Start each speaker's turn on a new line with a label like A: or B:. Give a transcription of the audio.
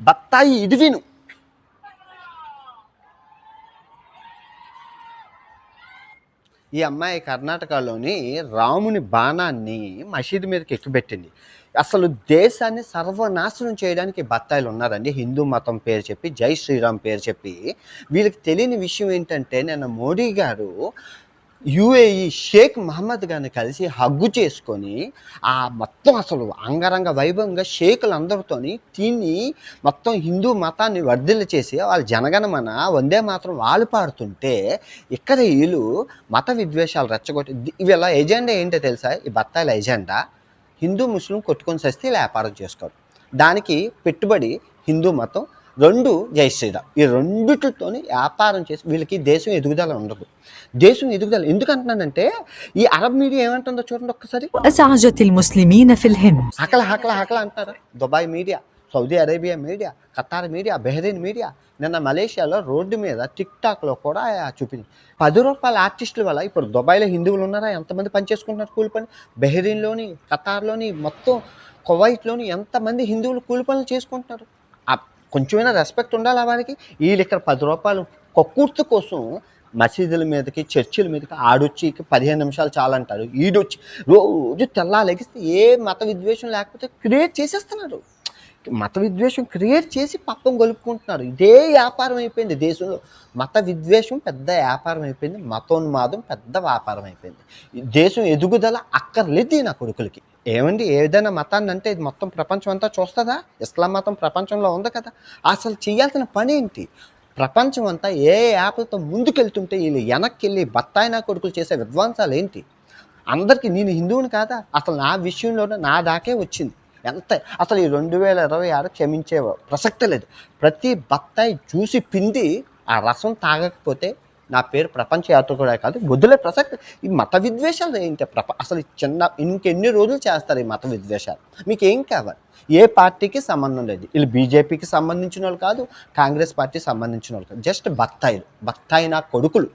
A: బత్తాయి ఇది విను. ఈ అమ్మాయి కర్ణాటకలోని రాముని బాణాన్ని మసీదు మీదకి ఎక్కుపెట్టింది. అసలు దేశాన్ని సర్వనాశనం చేయడానికి బత్తాయిలు ఉన్నారండి. హిందూ మతం పేరు చెప్పి, జై శ్రీరామ్ పేరు చెప్పి. వీళ్ళకి తెలియని విషయం ఏంటంటే, నిన్న మోడీ గారు యుఏఈ షేక్ మహమ్మద్ గారిని కలిసి హగ్గు చేసుకొని మొత్తం అసలు అంగరంగ వైభవంగా షేకులందరితోని తిని మొత్తం హిందూ మతాన్ని వర్ధిల్ల చేసి వాళ్ళ జనగణమన వందే మాత్రం వాళ్ళు పాడుతుంటే, ఇక్కడ వీళ్ళు మత విద్వేషాలు రెచ్చగొట్టి వీళ్ళ ఎజెండా ఏంటో తెలుసా? ఈ బత్తాయిల ఎజెండా హిందూ ముస్లిం కొట్టుకొని సస్తే ఇలా వ్యాపారం చేసుకోరు. దానికి పెట్టుబడి హిందూ మతం, 2 జై శ్రీరామ్. ఈ రెండిటితోని వ్యాపారం చేసి వీళ్ళకి దేశం ఎదుగుదల ఉండదు. దేశం ఎదుగుదల ఎందుకంటున్నానంటే, ఈ అరబ్ మీడియా ఏమంటుందో చూడండి ఒక్కసారి. హకల అంటారా? Dubai media, Saudi Arabia media, Qatar media, Bahrain media. నిన్న మలేషియాలో రోడ్డు మీద టిక్ టాక్లో కూడా చూపింది. 10 రూపాయల ఆర్టిస్టుల వల్ల ఇప్పుడు దుబాయ్లో హిందువులు ఉన్నారా? ఎంతమంది పనిచేసుకుంటున్నారు కూలి పని? బెహ్రెయిన్లోని, ఖతార్లోని, మొత్తం కువైట్లోని ఎంతమంది హిందువులు కూలి పనులు చేసుకుంటున్నారు? కొంచెమైనా రెస్పెక్ట్ ఉండాలి వారికి. వీళ్ళు ఇక్కడ 10 రూపాయలు కక్కుర్తి కోసం మసీదుల మీదకి, చర్చిల మీదకి ఆడొచ్చి 15 నిమిషాలు చాలంటారు. ఈడొచ్చి రోజు తెల్లాలెగిస్తే ఏ మత విద్వేషం లేకపోతే క్రియేట్ చేసేస్తున్నారు. మత విద్వేషం క్రియేట్ చేసి పప్పం గొలుపుకుంటున్నారు. ఇదే వ్యాపారం అయిపోయింది దేశంలో. మత విద్వేషం పెద్ద వ్యాపారం అయిపోయింది. మతోన్మాదం పెద్ద వ్యాపారం అయిపోయింది. దేశం ఎదుగుదల అక్కర్లేదు నా కొడుకులకి. ఏమండి, ఏదైనా మతాన్ని అంటే ఇది మొత్తం ప్రపంచం అంతా చూస్తుందా? ఇస్లాం మతం ప్రపంచంలో ఉంది కదా. అసలు చేయాల్సిన పని ఏంటి? ప్రపంచం అంతా ఏ యాప్లతో ముందుకెళ్తుంటే వీళ్ళు వెనక్కి వెళ్ళి బత్తాయి నా కొడుకులు చేసే విధ్వంసాలు ఏంటి? అందరికీ నేను హిందువుని కాదా? అసలు నా విషయంలోనే నా దాకే వచ్చింది. ఎంత అసలు ఈ 2026 క్షమించే ప్రసక్తే లేదు. ప్రతి బత్తాయి చూసి పిండి ఆ రసం తాగకపోతే నా పేరు ప్రపంచ యాత్రికుడే కాదు, వదిలే ప్రసక్తి. ఈ మత విద్వేషాలు ఏంటి? అసలు ఇంకెన్ని రోజులు చేస్తారు ఈ మత విద్వేషాలు? మీకు ఏం కావాలి? ఏ పార్టీకి సంబంధం లేదు. వీళ్ళు బీజేపీకి సంబంధించిన వాళ్ళు కాదు, కాంగ్రెస్ పార్టీకి సంబంధించిన వాళ్ళు కాదు. జస్ట్ బత్తాయి నా కొడుకులు.